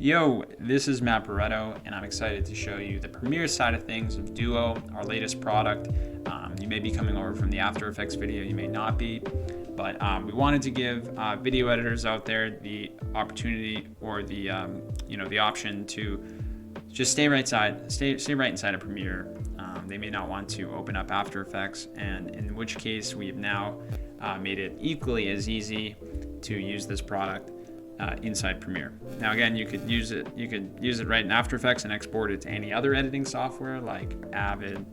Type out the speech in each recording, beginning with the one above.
Yo, this is Matt Barretto, and I'm excited to show you the Premiere side of things of Duo, our latest product. You may be coming over from the After Effects video, you may not be, but we wanted to give video editors out there the opportunity or the option to just stay right inside of Premiere. They may not want to open up After Effects, and in which case we have now made it equally as easy to use this product inside Premiere. Now again, you could use it right in After Effects and export it to any other editing software like Avid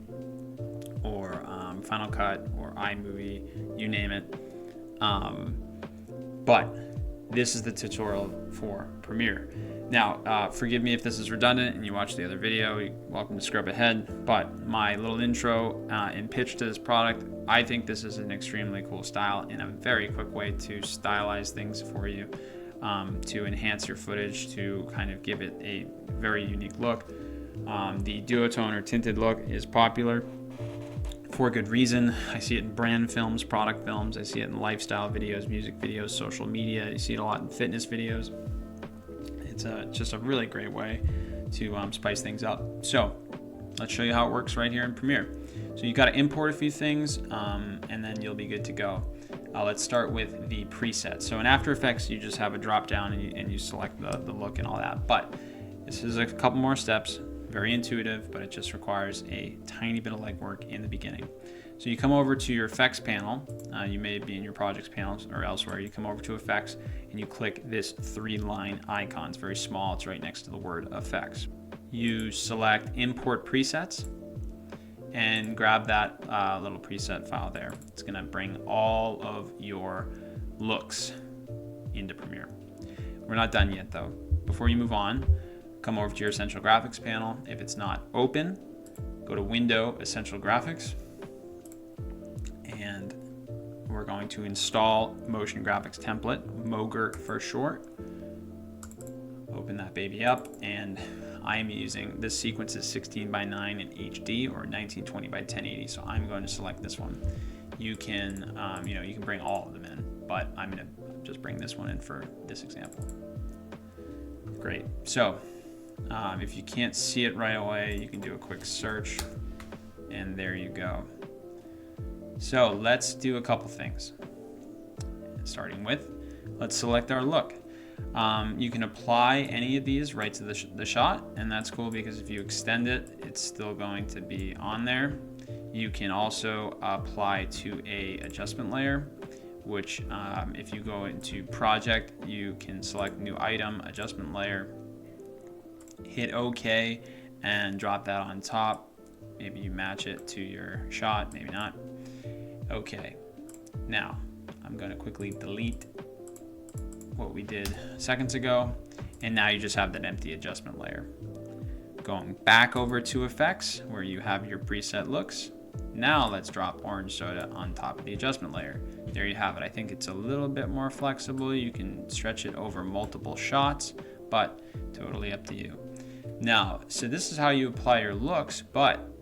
or Final Cut or iMovie, you name it. But this is the tutorial for Premiere. Now, forgive me if this is redundant and you watch the other video, you're welcome to scrub ahead, but my little intro and pitch to this product, I think this is an extremely cool style and a very quick way to stylize things for you. To enhance your footage, to kind of give it a very unique look. The duotone or tinted look is popular for good reason. I see it in brand films, product films. I see it in lifestyle videos, music videos, social media. You see it a lot in fitness videos. It's just a really great way to spice things up. So let's show you how it works right here in Premiere. So you got to import a few things and then you'll be good to go. Let's start with the presets. So in After Effects, you just have a drop down and you select the look and all that. But this is a couple more steps, very intuitive, but it just requires a tiny bit of legwork in the beginning. So you come over to your effects panel. You may be in your projects panels or elsewhere. You come over to effects and you click this 3-line icon. It's very small. It's right next to the word effects. You select import presets and grab that little preset file there. It's gonna bring all of your looks into Premiere. We're not done yet though. Before you move on, come over to your Essential Graphics panel. If it's not open, go to Window, Essential Graphics, and we're going to install Motion Graphics Template, MOGR for short. Open that baby up, and I am using, this sequence is 16:9 in HD or 1920 by 1080, so I'm going to select this one. You can, you can bring all of them in, but I'm going to just bring this one in for this example. Great. So if you can't see it right away, you can do a quick search, and there you go. So let's do a couple things. Starting with, let's select our look. You can apply any of these right to the shot, and that's cool because if you extend it, it's still going to be on there. You can also apply to a adjustment layer, which if you go into project, you can select new item, adjustment layer, hit OK, and drop that on top. Maybe you match it to your shot, maybe not. Okay, now I'm going to quickly delete what we did seconds ago, and now you just have that empty adjustment layer. Going back over to effects where you have your preset looks. Now let's drop Orange Soda on top of the adjustment layer. There you have it. I think it's a little bit more flexible. You can stretch it over multiple shots, but totally up to you. Now, so this is how you apply your looks, but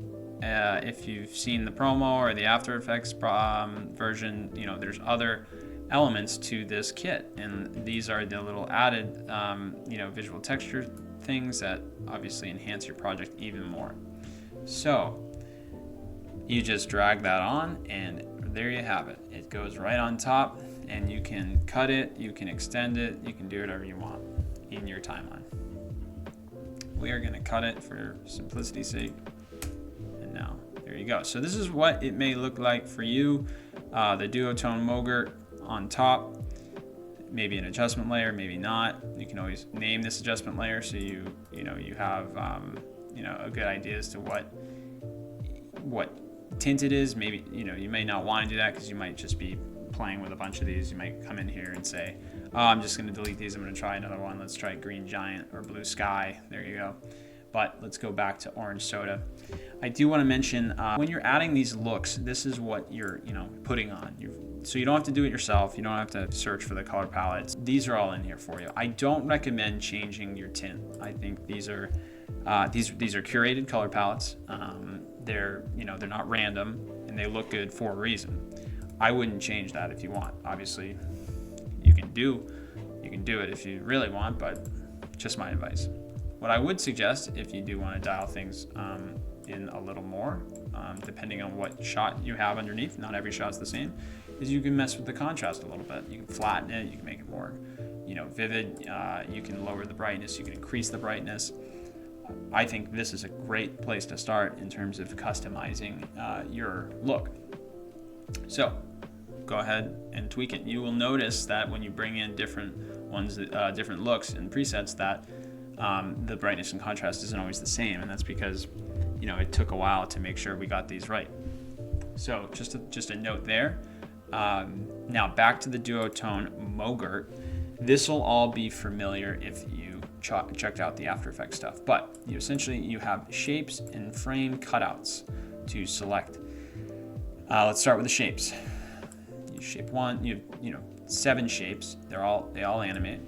if you've seen the promo or the After Effects version, there's other elements to this kit, and these are the little added visual texture things that obviously enhance your project even more. So you just drag that on, and there you have it. It goes right on top, and you can cut it, you can extend it, you can do whatever you want in your timeline. We are going to cut it for simplicity's sake, and now there you go. So this is what it may look like for you. The duotone MOGR on top, maybe an adjustment layer, maybe not. You can always name this adjustment layer so you have a good idea as to what tint it is. Maybe you may not want to do that because you might just be playing with a bunch of these. You might come in here and say, oh, I'm just going to delete these, I'm going to try another one. Let's try Green Giant or Blue Sky. There you go. But let's go back to Orange Soda. I do want to mention when you're adding these looks, this is what you're putting on. So you don't have to do it yourself. You don't have to search for the color palettes. These are all in here for you. I don't recommend changing your tint. I think these are curated color palettes. They're not random, and they look good for a reason. I wouldn't change that if you want. Obviously, you can do it if you really want, but Just my advice. What I would suggest, if you do want to dial things in a little more, depending on what shot you have underneath, not every shot's the same, is you can mess with the contrast a little bit. You can flatten it, you can make it more, vivid. You can lower the brightness, you can increase the brightness. I think this is a great place to start in terms of customizing your look. So go ahead and tweak it. You will notice that when you bring in different ones, different looks and presets, that the brightness and contrast isn't always the same, and that's because it took a while to make sure we got these right. So just a note there. Now back to the duotone Mogurt. This will all be familiar if you checked out the After Effects stuff, but you have shapes and frame cutouts to select. Let's start with the shapes. Shape 1, you have 7 shapes. They all animate,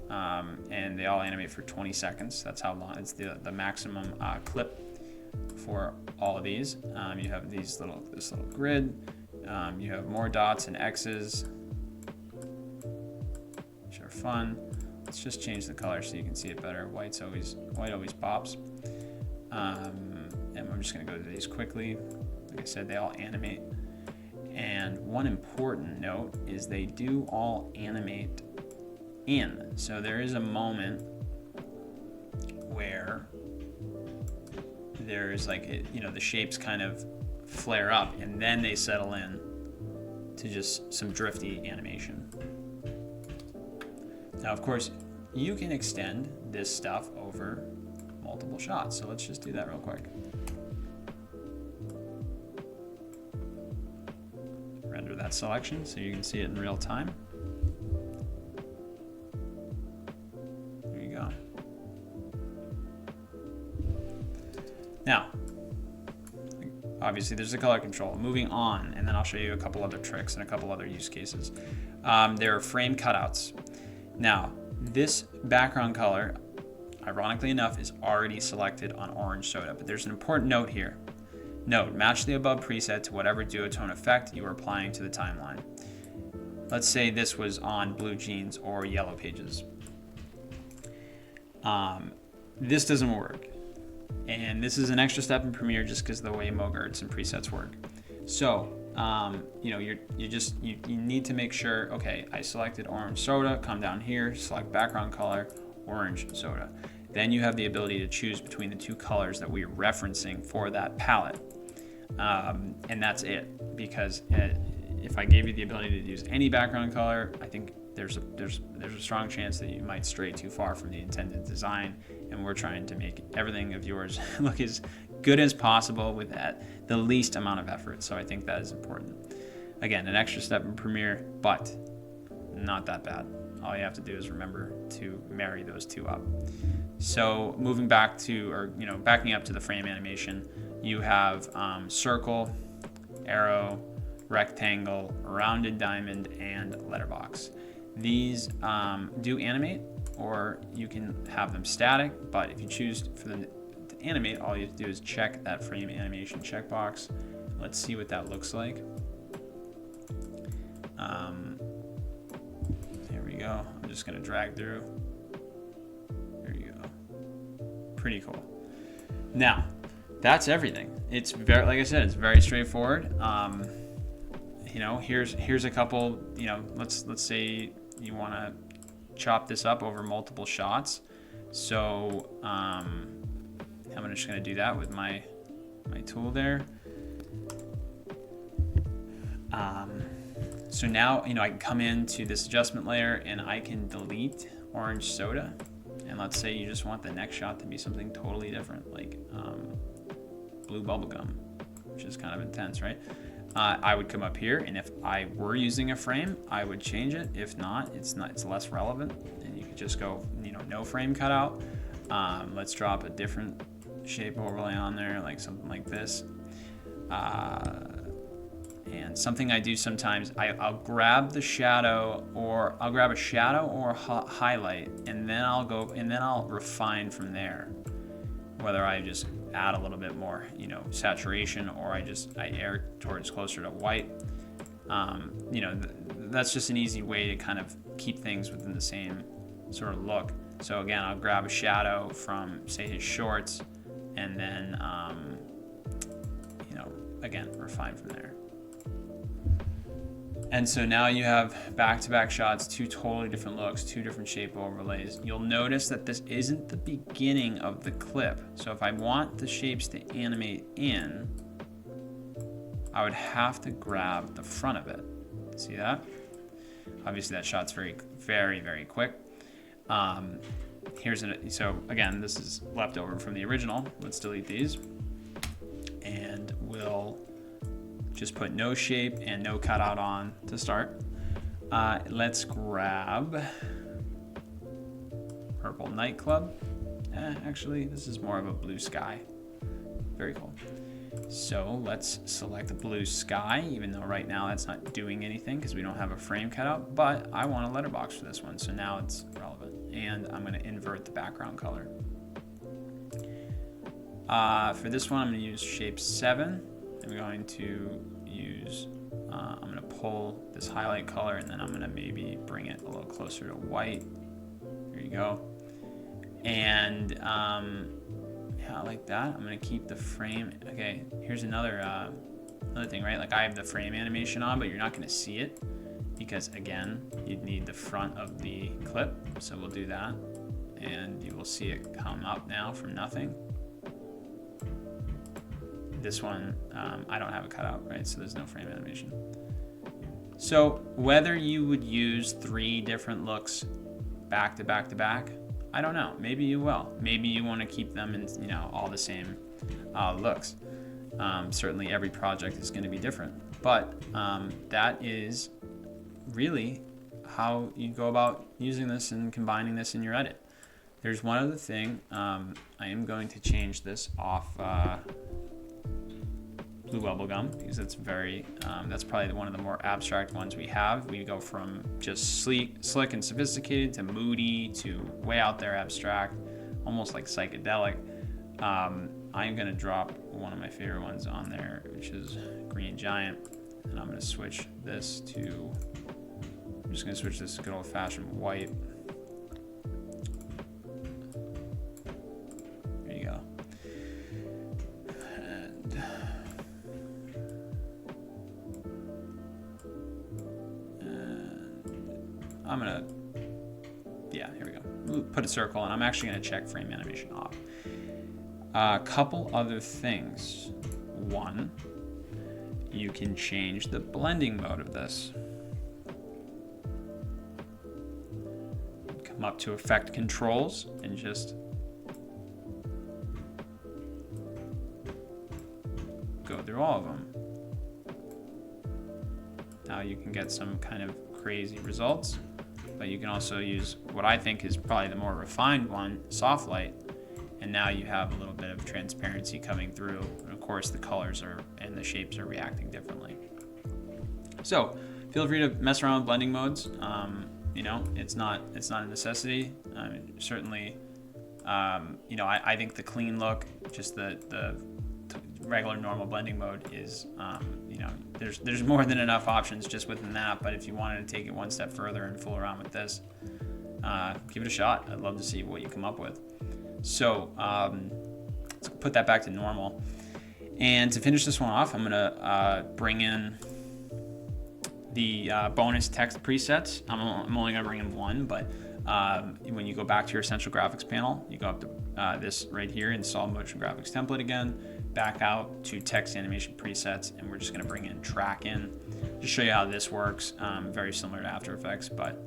and they all animate for 20 seconds. That's how long. It's the maximum clip for all of these. You have this little grid. You have more dots and X's, which are fun. Let's just change the color so you can see it better. White always pops. And I'm just going to go through these quickly. Like I said, they all animate. And one important note is they do all animate in. So there is a moment where there's the shapes kind of flare up and then they settle in to just some drifty animation. Now, of course, you can extend this stuff over multiple shots. So let's just do that real quick. Render that selection so you can see it in real time. There you go. Now, obviously there's the color control. Moving on, and then I'll show you a couple other tricks and a couple other use cases. There are frame cutouts. Now, this background color, ironically enough, is already selected on Orange Soda, but there's an important note here. Note, match the above preset to whatever duotone effect you are applying to the timeline. Let's say this was on Blue Jeans or Yellow Pages. This doesn't work. And this is an extra step in Premiere just because of the way Mogurts and presets work. So, you need to make sure, okay, I selected Orange Soda, come down here, select background color, Orange Soda. Then you have the ability to choose between the two colors that we're referencing for that palette. And that's it, because if I gave you the ability to use any background color, I think there's a strong chance that you might stray too far from the intended design, and we're trying to make everything of yours look as good as possible with the least amount of effort. So I think that is important. Again, an extra step in Premiere, but not that bad. All you have to do is remember to marry those two up. So moving back to, backing up to the frame animation, you have circle, arrow, rectangle, rounded diamond, and letterbox. These do animate, or you can have them static, but if you choose for them to animate, all you have to do is check that frame animation checkbox. Let's see what that looks like. Here we go. I'm just going to drag through. There you go. Pretty cool. Now, that's everything. It's very, like I said, it's very straightforward. Here's a couple. Let's say you want to chop this up over multiple shots. So I'm just going to do that with my tool there. So now I can come into this adjustment layer and I can delete Orange Soda. And let's say you just want the next shot to be something totally different, like blue bubblegum, which is kind of intense, right? I would come up here, and if I were using a frame, I would change it. If not, it's less relevant, and you could just go, no frame cutout. Let's drop a different shape overlay on there, like something like this. And something I do sometimes, I'll grab the shadow, or I'll grab a shadow or a highlight, and then I'll refine from there. Whether I just add a little bit more, saturation, or I err towards closer to white. That's just an easy way to kind of keep things within the same sort of look. So again, I'll grab a shadow from, say, his shorts, and then, again, refine from there. And so now you have back-to-back shots, two totally different looks, two different shape overlays. You'll notice that this isn't the beginning of the clip. So if I want the shapes to animate in, I would have to grab the front of it. See that? Obviously that shot's very, very, very quick. So again, this is left over from the original. Let's delete these. And we'll just put no shape and no cutout on to start. Let's grab Purple Nightclub. Actually, this is more of a blue sky. Very cool. So let's select the blue sky, even though right now that's not doing anything because we don't have a frame cutout, but I want a letterbox for this one, so now it's relevant. And I'm gonna invert the background color. For this one, I'm gonna use shape 7. I'm going to use, I'm gonna pull this highlight color, and then I'm gonna maybe bring it a little closer to white. There you go. And yeah, like that. I'm gonna keep the frame. Okay, here's another thing, right? Like I have the frame animation on, but you're not gonna see it because again, you'd need the front of the clip. So we'll do that, and you will see it come up now from nothing. This one, I don't have a cutout, right? So there's no frame animation. So whether you would use 3 different looks back to back to back, I don't know. Maybe you will. Maybe you want to keep them in, all the same looks. Certainly every project is going to be different, but that is really how you go about using this and combining this in your edit. There's one other thing. I am going to change this off Blue Bubblegum because it's very, that's probably one of the more abstract ones we have. We go from just slick and sophisticated to moody to way out there abstract, almost like psychedelic. I'm going to drop one of my favorite ones on there, which is Green Giant, and I'm going to switch this to, I'm just going to switch this to good old-fashioned white. There you go. I'm gonna, yeah, here we go. We'll put a circle, and I'm actually gonna check frame animation off. A couple other things. One, you can change the blending mode of this. Come up to Effect Controls and just go through all of them. Now you can get some kind of crazy results, but you can also use what I think is probably the more refined one, Soft Light, and now you have a little bit of transparency coming through, and of course the colors and the shapes are reacting differently. So feel free to mess around with blending modes. It's not a necessity. Certainly, I think the clean look, just the regular normal blending mode is, there's more than enough options just within that. But if you wanted to take it one step further and fool around with this, give it a shot. I'd love to see what you come up with. So let's put that back to normal. And to finish this one off, I'm gonna bring in the bonus text presets. I'm only gonna bring in one, but when you go back to your Essential Graphics panel, you go up to this right here, Install Motion Graphics Template again, back out to Text Animation Presets, and we're just gonna bring in Track In. Just show you how this works, very similar to After Effects, but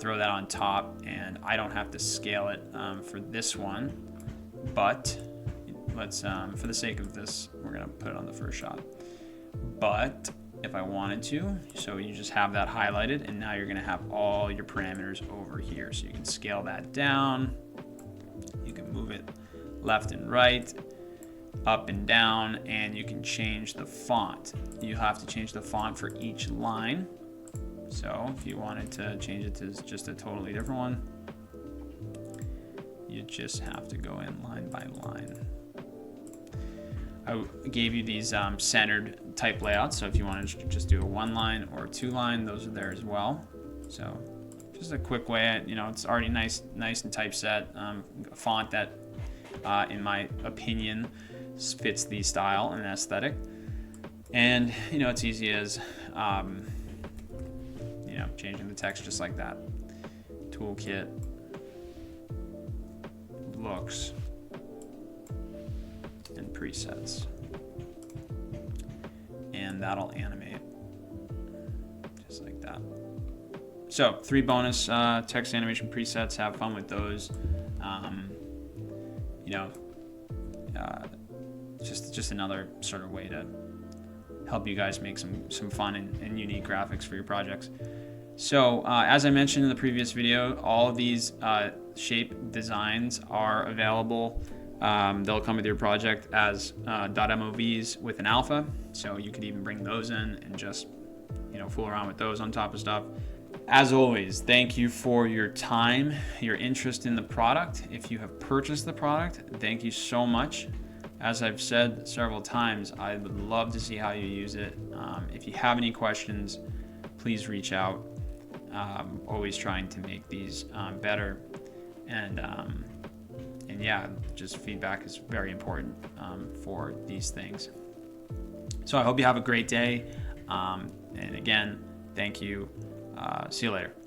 throw that on top, and I don't have to scale it for this one, but let's, for the sake of this, we're gonna put it on the first shot. But if I wanted to, so you just have that highlighted, and now you're gonna have all your parameters over here. So you can scale that down, you can move it left and right, up and down, and you can change the font. You have to change the font for each line. So if you wanted to change it to just a totally different one, you just have to go in line by line. I gave you these centered type layouts, so if you want to just do a 1 line or a 2 line, those are there as well. So just a quick way. You know, it's already nice and typeset. Font that, in my opinion, fits the style and aesthetic. And you know, it's easy as you know, changing the text just like that. Toolkit looks and presets, and that'll animate just like that. So 3 bonus text animation presets. Have fun with those. You know, just another sort of way to help you guys make some fun and unique graphics for your projects. So as I mentioned in the previous video, all of these shape designs are available. They'll come with your project as .movs with an alpha, so you could even bring those in and just, you know, fool around with those on top of stuff. As always, thank you for your time, your interest in the product. If you have purchased the product, thank you so much. As I've said several times, I would love to see how you use it. If you have any questions, please reach out. Always trying to make these better, and yeah, just feedback is very important for these things. So I hope you have a great day, and again, thank you. See you later.